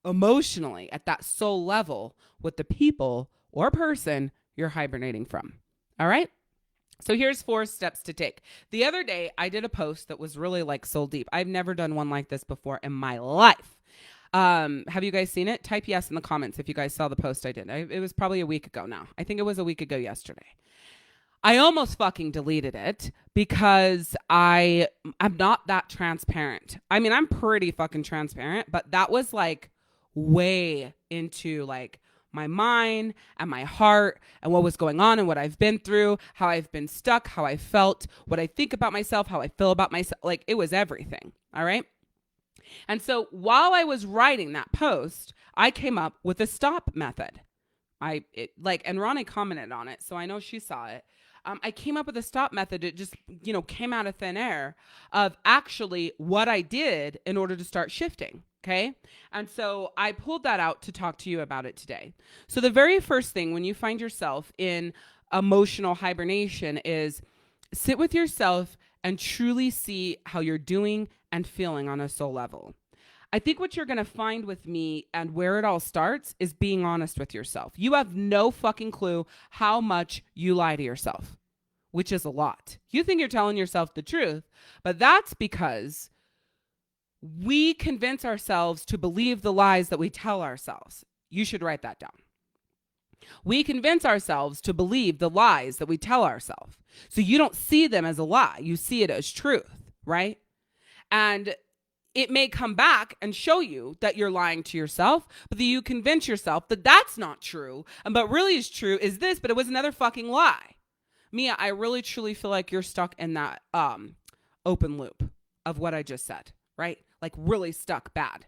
[SPEAKER 1] emotionally at that soul level with the people or person you're hibernating from. All right? So here's 4 steps to take. The other day, I did a post that was really like soul deep. I've never done one like this before in my life. Have you guys seen it? Type yes in the comments if you guys saw the post I did. It was probably a week ago now. I think it was a week ago yesterday. I almost fucking deleted it because I'm not that transparent. I mean, I'm pretty fucking transparent, but that was like way into like my mind and my heart and what was going on and what I've been through, how I've been stuck, how I felt, what I think about myself, how I feel about myself. Like it was everything. All right. And so while I was writing that post, I came up with a S.T.O.P method. And Ronnie commented on it, so I know she saw it. I came up with a S.T.O.P method. It just, came out of thin air of actually what I did in order to start shifting. Okay. And so I pulled that out to talk to you about it today. So the very first thing when you find yourself in emotional hibernation is sit with yourself and truly see how you're doing and feeling on a soul level. I think what you're going to find with me and where it all starts is being honest with yourself. You have no fucking clue how much you lie to yourself, which is a lot. You think you're telling yourself the truth, but that's because we convince ourselves to believe the lies that we tell ourselves. You should write that down. We convince ourselves to believe the lies that we tell ourselves. So you don't see them as a lie. You see it as truth, right? And it may come back and show you that you're lying to yourself, but then you convince yourself that that's not true. And but really is true is this, but it was another fucking lie. Mia, I really truly feel like you're stuck in that open loop of what I just said, right? Like really stuck bad.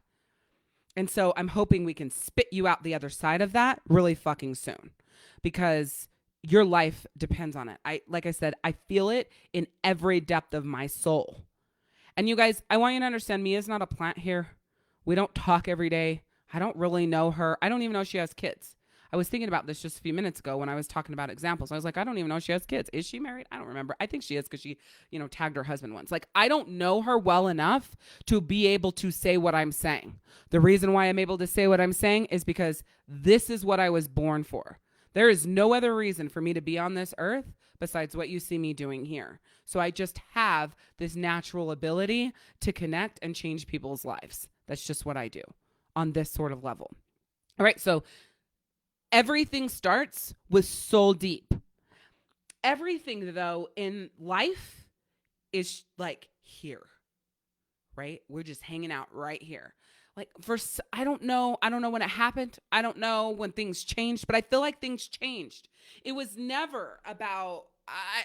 [SPEAKER 1] And so I'm hoping we can spit you out the other side of that really fucking soon because your life depends on it. Like I said, I feel it in every depth of my soul. And you guys, I want you to understand, Mia's not a plant here. We don't talk every day. I don't really know her. I don't even know she has kids. I was thinking about this just a few minutes ago when I was talking about examples. I was like, I don't even know she has kids. Is she married? I don't remember. I think she is because she, tagged her husband once. Like, I don't know her well enough to be able to say what I'm saying. The reason why I'm able to say what I'm saying is because this is what I was born for. There is no other reason for me to be on this earth besides what you see me doing here. So I just have this natural ability to connect and change people's lives. That's just what I do on this sort of level. All right. So everything starts with soul deep. Everything, though, in life is like here, right? We're just hanging out right here. Like I don't know when it happened. I don't know when things changed, but I feel like things changed. It was never about,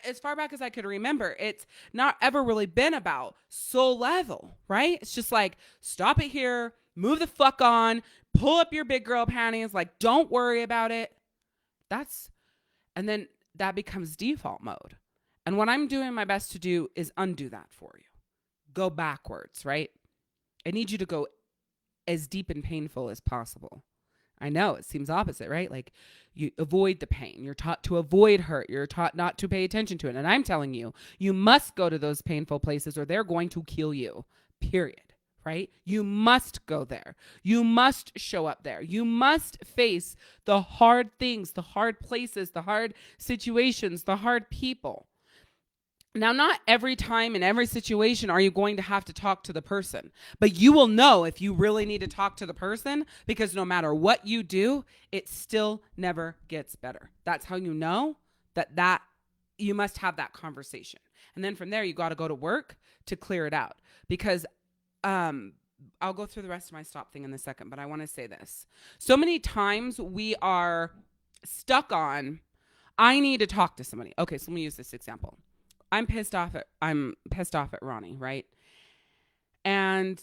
[SPEAKER 1] as far back as I could remember, it's not ever really been about soul level, right? It's just like, stop it here, move the fuck on, pull up your big girl panties, like, don't worry about it. And then that becomes default mode. And what I'm doing my best to do is undo that for you. Go backwards, right? I need you to go as deep and painful as possible. I know it seems opposite, right? Like you avoid the pain. You're taught to avoid hurt. You're taught not to pay attention to it. And I'm telling you, you must go to those painful places or they're going to kill you, period, right? You must go there. You must show up there. You must face the hard things, the hard places, the hard situations, the hard people. Now, not every time in every situation are you going to have to talk to the person, but you will know if you really need to talk to the person because no matter what you do, it still never gets better. That's how you know that you must have that conversation. And then from there, you got to go to work to clear it out because I'll go through the rest of my stop thing in a second, but I want to say this. So many times we are stuck on, I need to talk to somebody. Okay, so let me use this example. I'm pissed off at Ronnie, right? And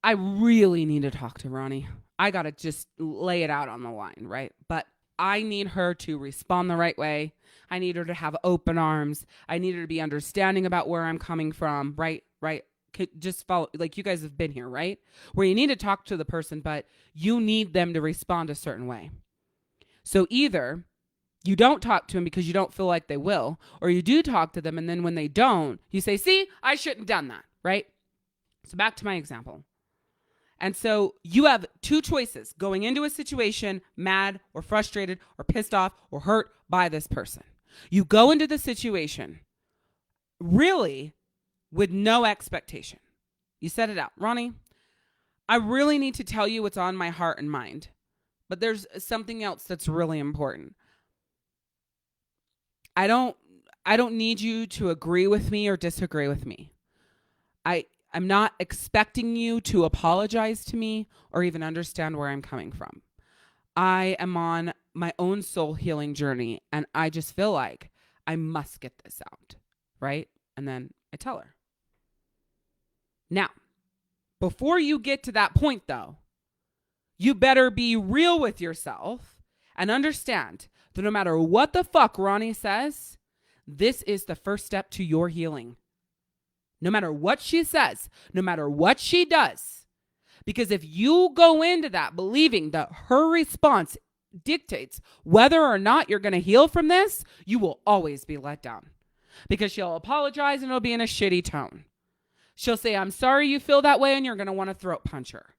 [SPEAKER 1] I really need to talk to Ronnie. I got to just lay it out on the line, right? But I need her to respond the right way. I need her to have open arms. I need her to be understanding about where I'm coming from, right? Just follow, like you guys have been here, right? Where you need to talk to the person, but you need them to respond a certain way. So either you don't talk to them because you don't feel like they will, or you do talk to them, and then when they don't, you say, see, I shouldn't have done that, right? So back to my example. And so you have two choices going into a situation, mad or frustrated or pissed off or hurt by this person. You go into the situation really with no expectation. You set it out. Ronnie, I really need to tell you what's on my heart and mind, but there's something else that's really important. I don't need you to agree with me or disagree with me. I'm not expecting you to apologize to me or even understand where I'm coming from. I am on my own soul healing journey, and I just feel like I must get this out, right? And then I tell her. Now, before you get to that point, though, you better be real with yourself and understand that no matter what the fuck Ronnie says, this is the first step to your healing. No matter what she says, no matter what she does. Because if you go into that believing that her response dictates whether or not you're going to heal from this, you will always be let down. Because she'll apologize and it'll be in a shitty tone. She'll say, I'm sorry you feel that way, and you're going to want to throat punch her.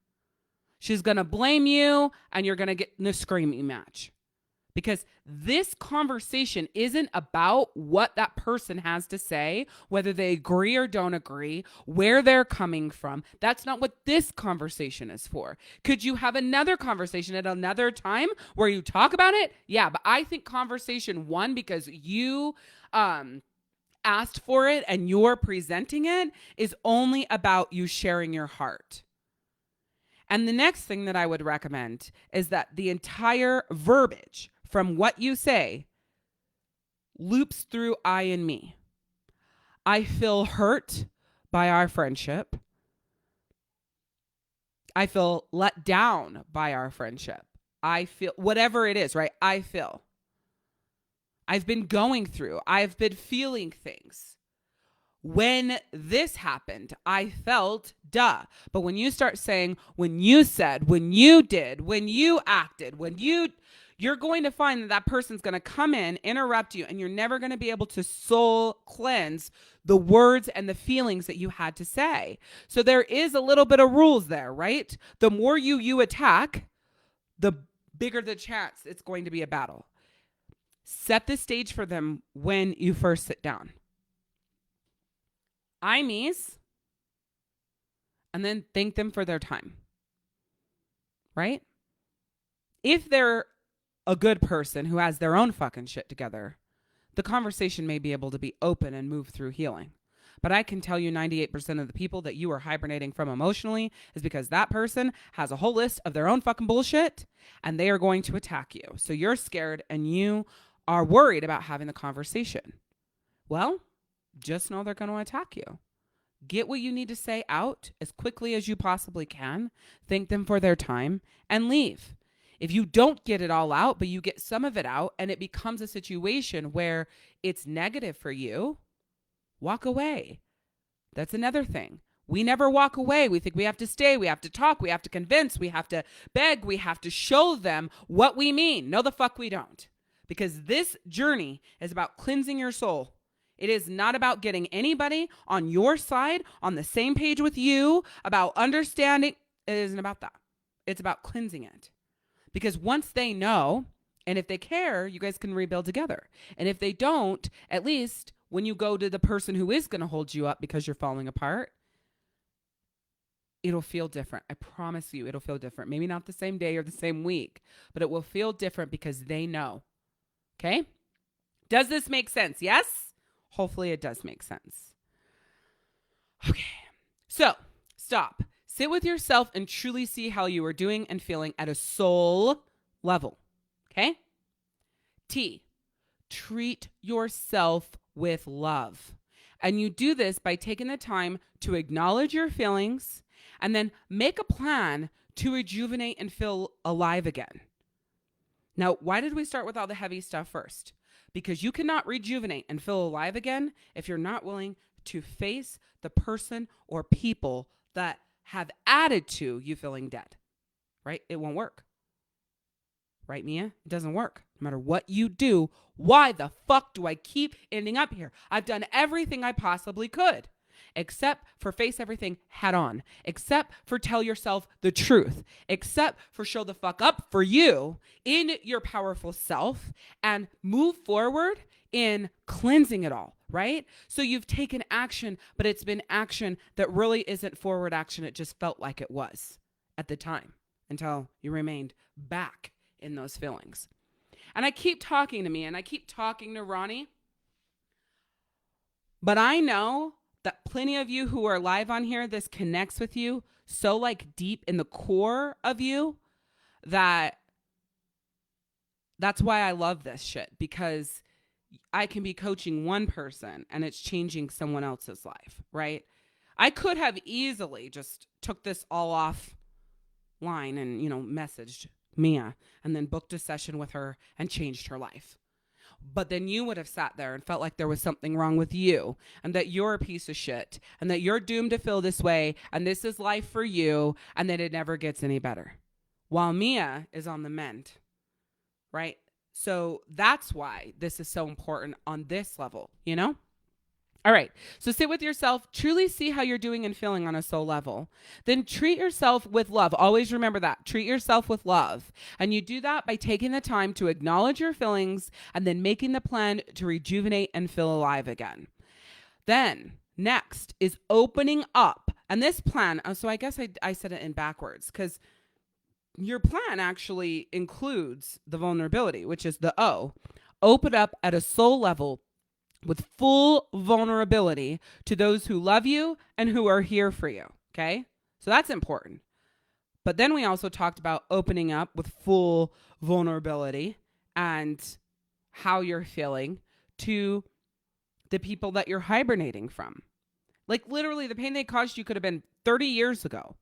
[SPEAKER 1] She's going to blame you, and you're going to get in a screaming match. Because this conversation isn't about what that person has to say, whether they agree or don't agree, where they're coming from. That's not what this conversation is for. Could you have another conversation at another time where you talk about it? Yeah, but I think conversation one, because you asked for it and you're presenting it, is only about you sharing your heart. And the next thing that I would recommend is that the entire verbiage from what you say loops through I and me. I feel hurt by our friendship. I feel let down by our friendship. I feel whatever it is, right? I feel. I've been going through. I've been feeling things. When this happened, I felt duh. But when you start saying, when you said, when you did, when you acted, you're going to find that that person's going to come in, interrupt you, and you're never going to be able to soul cleanse the words and the feelings that you had to say. So there is a little bit of rules there, right? The more you attack, the bigger the chance it's going to be a battle. Set the stage for them when you first sit down. I-me's, and then thank them for their time, right? If they're a good person who has their own fucking shit together, the conversation may be able to be open and move through healing. But I can tell you 98% of the people that you are hibernating from emotionally is because that person has a whole list of their own fucking bullshit, and they are going to attack you. So you're scared and you are worried about having the conversation. Well, just know they're going to attack you. Get what you need to say out as quickly as you possibly can. Thank them for their time and leave. If you don't get it all out, but you get some of it out and it becomes a situation where it's negative for you, walk away. That's another thing. We never walk away. We think we have to stay. We have to talk. We have to convince. We have to beg. We have to show them what we mean. No, the fuck we don't. Because this journey is about cleansing your soul. It is not about getting anybody on your side, on the same page with you, about understanding. It isn't about that. It's about cleansing it. Because once they know, and if they care, you guys can rebuild together. And if they don't, at least when you go to the person who is going to hold you up because you're falling apart, it'll feel different. I promise you, it'll feel different. Maybe not the same day or the same week, but it will feel different because they know. Okay? Does this make sense? Yes? Hopefully it does make sense. Okay. So, stop. Sit with yourself and truly see how you are doing and feeling at a soul level. Okay? T. Treat yourself with love. And you do this by taking the time to acknowledge your feelings and then make a plan to rejuvenate and feel alive again. Now, why did we start with all the heavy stuff first? Because you cannot rejuvenate and feel alive again if you're not willing to face the person or people that have added to you feeling dead, right? It won't work. Right, Mia? It doesn't work. No matter what you do, why the fuck do I keep ending up here? I've done everything I possibly could, except for face everything head on, except for tell yourself the truth, except for show the fuck up for you in your powerful self and move forward in cleansing it all, right? So you've taken action, but it's been action that really isn't forward action. It just felt like it was at the time until you remained back in those feelings. And I keep talking to me and I keep talking to Ronnie, but I know that plenty of you who are live on here, this connects with you so like deep in the core of you that that's why I love this shit, because I can be coaching one person and it's changing someone else's life, right? I could have easily just took this all off line and, messaged Mia and then booked a session with her and changed her life. But then you would have sat there and felt like there was something wrong with you and that you're a piece of shit and that you're doomed to feel this way and this is life for you and that it never gets any better. While Mia is on the mend, right? So that's why this is so important on this level, All right, so sit with yourself, truly see how you're doing and feeling on a soul level. Then treat yourself with love. Always remember that. Treat yourself with love. And you do that by taking the time to acknowledge your feelings and then making the plan to rejuvenate and feel alive again. Then next is opening up. And this plan, so I guess I said it in backwards because your plan actually includes the vulnerability, which is the O. Open up at a soul level with full vulnerability to those who love you and who are here for you, okay? So that's important. But then we also talked about opening up with full vulnerability and how you're feeling to the people that you're hibernating from. Like literally the pain they caused you could have been 30 years ago.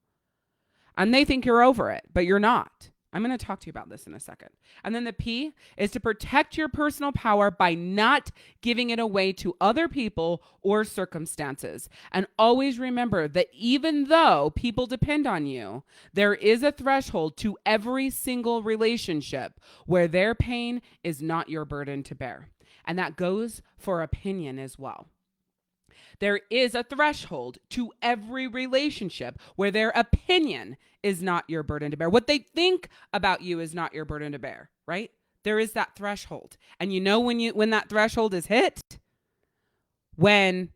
[SPEAKER 1] And they think you're over it, but you're not. I'm going to talk to you about this in a second. And then the P is to protect your personal power by not giving it away to other people or circumstances. And always remember that even though people depend on you, there is a threshold to every single relationship where their pain is not your burden to bear. And that goes for opinion as well. There is a threshold to every relationship where their opinion is not your burden to bear. What they think about you is not your burden to bear, right? There is that threshold. And when that threshold is hit, when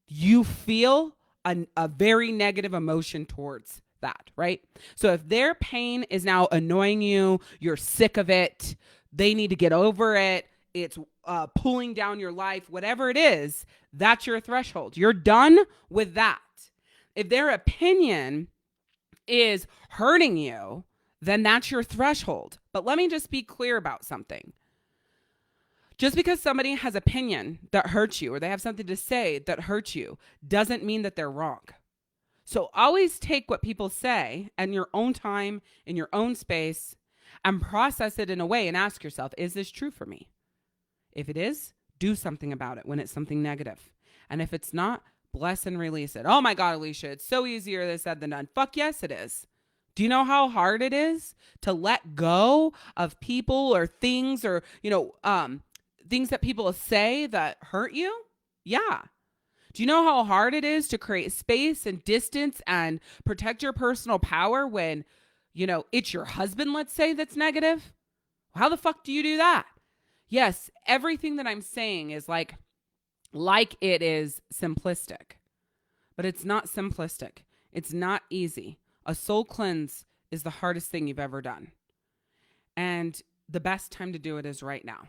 [SPEAKER 1] you feel a very negative emotion towards that, right? So if their pain is now annoying you, you're sick of it, they need to get over it, it's pulling down your life, whatever it is, that's your threshold. You're done with that. If their opinion is hurting you, then that's your threshold. But let me just be clear about something. Just because somebody has opinion that hurts you or they have something to say that hurts you doesn't mean that they're wrong. So always take what people say in your own time, in your own space, and process it in a way and ask yourself, is this true for me? If it is, do something about it when it's something negative. And if it's not, bless and release it. Oh my God, Alishia, it's so easier said than done. Fuck yes, it is. Do you know how hard it is to let go of people or things or, things that people say that hurt you? Yeah. Do you know how hard it is to create space and distance and protect your personal power when, it's your husband, let's say, that's negative? How the fuck do you do that? Yes, everything that I'm saying is like it is simplistic, but it's not simplistic. It's not easy. A soul cleanse is the hardest thing you've ever done. And the best time to do it is right now.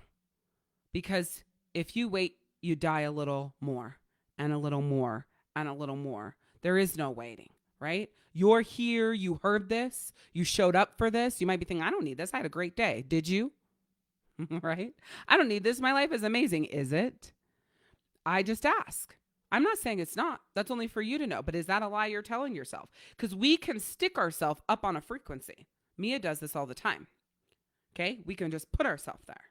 [SPEAKER 1] Because if you wait, you die a little more and a little more and a little more. There is no waiting, right? You're here. You heard this. You showed up for this. You might be thinking, I don't need this. I had a great day. Did you? Right? I don't need this. My life is amazing. Is it? I just ask. I'm not saying it's not. That's only for you to know. But is that a lie you're telling yourself? Because we can stick ourselves up on a frequency. Mia does this all the time. Okay? We can just put ourselves there.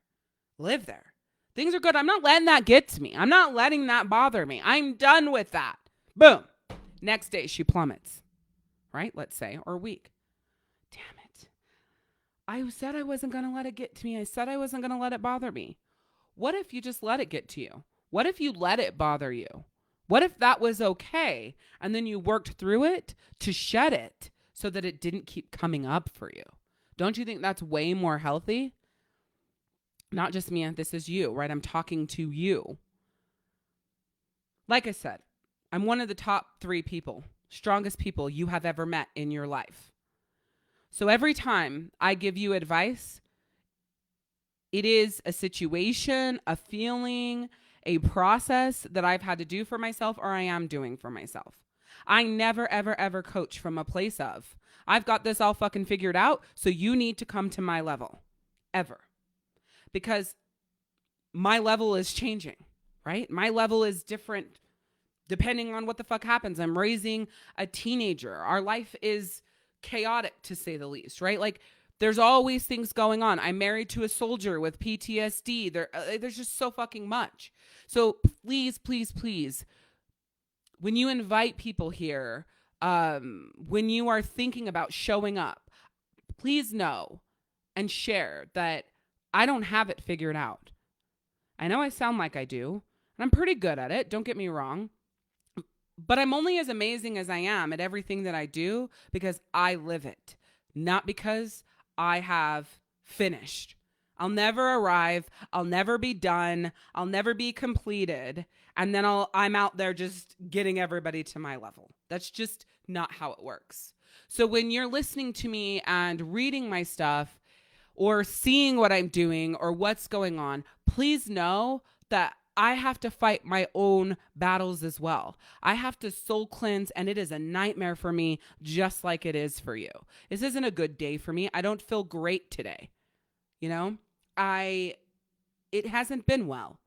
[SPEAKER 1] Live there. Things are good. I'm not letting that get to me. I'm not letting that bother me. I'm done with that. Boom. Next day, she plummets. Right? Let's say, or a week. Damn it. I said I wasn't going to let it get to me. I said I wasn't going to let it bother me. What if you just let it get to you? What if you let it bother you? What if that was okay? And then you worked through it to shed it so that it didn't keep coming up for you. Don't you think that's way more healthy? Not just me, this is you, right? I'm talking to you. Like I said, I'm one of the top 3 people, strongest people you have ever met in your life. So every time I give you advice, it is a situation, a feeling, a process that I've had to do for myself or I am doing for myself. I never, ever, ever coach from a place of, I've got this all fucking figured out, so you need to come to my level. Ever. Because my level is changing, right? My level is different depending on what the fuck happens. I'm raising a teenager. Our life is chaotic, to say the least, right? Like, there's always things going on. I'm married to a soldier with PTSD. There's just so fucking much. So please, please, please, when you invite people here, when you are thinking about showing up, please know and share that I don't have it figured out. I know I sound like I do, and I'm pretty good at it. Don't get me wrong. But I'm only as amazing as I am at everything that I do because I live it, not because I have finished. I'll never arrive. I'll never be done. I'll never be completed. And then I'm out there just getting everybody to my level. That's just not how it works. So when you're listening to me and reading my stuff or seeing what I'm doing or what's going on, please know that I have to fight my own battles as well. I have to soul cleanse, and it is a nightmare for me, just like it is for you. This isn't a good day for me. I don't feel great today. You know, it hasn't been well.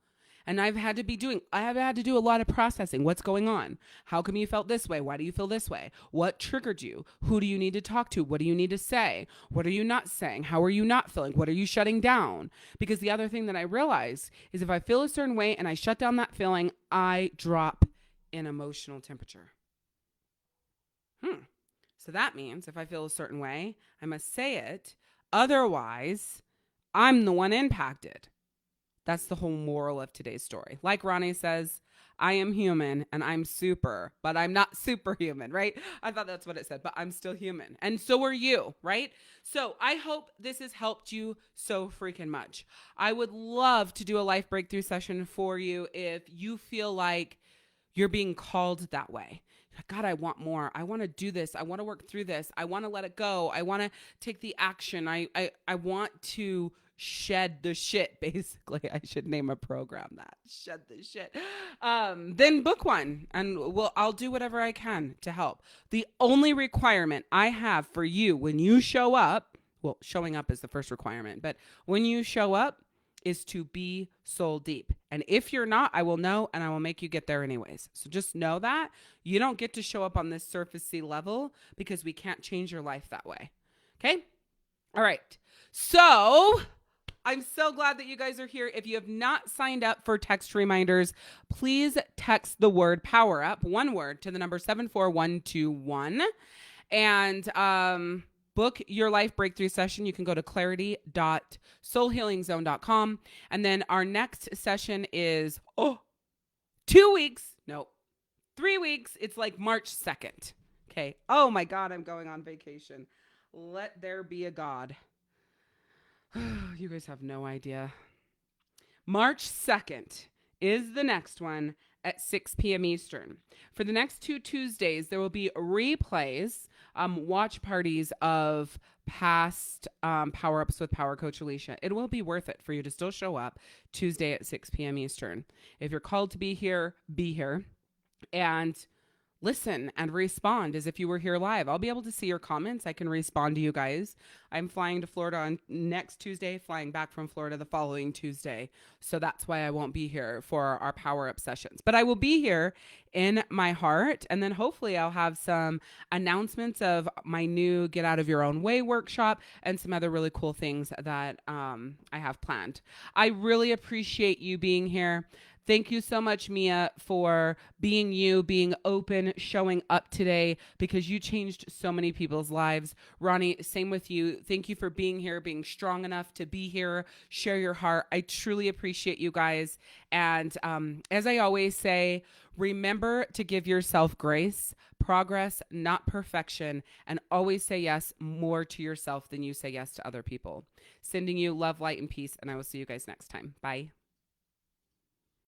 [SPEAKER 1] And I have had to do a lot of processing. What's going on? How come you felt this way? Why do you feel this way? What triggered you? Who do you need to talk to? What do you need to say? What are you not saying? How are you not feeling? What are you shutting down? Because the other thing that I realize is if I feel a certain way and I shut down that feeling, I drop in emotional temperature. So that means if I feel a certain way, I must say it. Otherwise, I'm the one impacted. That's the whole moral of today's story. Like Ronnie says, I am human and I'm super, but I'm not superhuman, right? I thought that's what it said, but I'm still human. And so are you, right? So I hope this has helped you so freaking much. I would love to do a life breakthrough session for you if you feel like you're being called that way. God, I want more. I want to do this. I want to work through this. I want to let it go. I want to take the action. I want to shed the shit, basically. I should name a program that. Shed the shit. Then book one, and I'll do whatever I can to help. The only requirement I have for you when you show up, well, showing up is the first requirement, but when you show up is to be soul deep. And if you're not, I will know and I will make you get there anyways. So just know that you don't get to show up on this surfacey level because we can't change your life that way. Okay? All right. So I'm so glad that you guys are here. If you have not signed up for text reminders, please text the word POWERup, one word, to the number 74121 and book your life breakthrough session. You can go to clarity.soulhealingzone.com. And then our next session is 3 weeks. It's like March 2nd. Okay. Oh my God, I'm going on vacation. Let there be a God. You guys have no idea. March 2nd is the next one at 6 p.m. Eastern. For the next 2 Tuesdays, there will be replays, watch parties of past Power Ups with Power Coach Alishia. It will be worth it for you to still show up Tuesday at 6 p.m. Eastern. If you're called to be here, be here. And listen and respond as if you were here live. I'll be able to see your comments. I can respond to you guys. I'm flying to Florida on next Tuesday, flying back from Florida the following Tuesday. So that's why I won't be here for our Power Up sessions. But I will be here in my heart. And then hopefully I'll have some announcements of my new Get Out of Your Own Way workshop and some other really cool things that I have planned. I really appreciate you being here. Thank you so much, Mia, for being you, being open, showing up today, because you changed so many people's lives. Ronnie, same with you. Thank you for being here, being strong enough to be here, share your heart. I truly appreciate you guys. And as I always say, remember to give yourself grace, progress, not perfection, and always say yes more to yourself than you say yes to other people. Sending you love, light, and peace, and I will see you guys next time. Bye.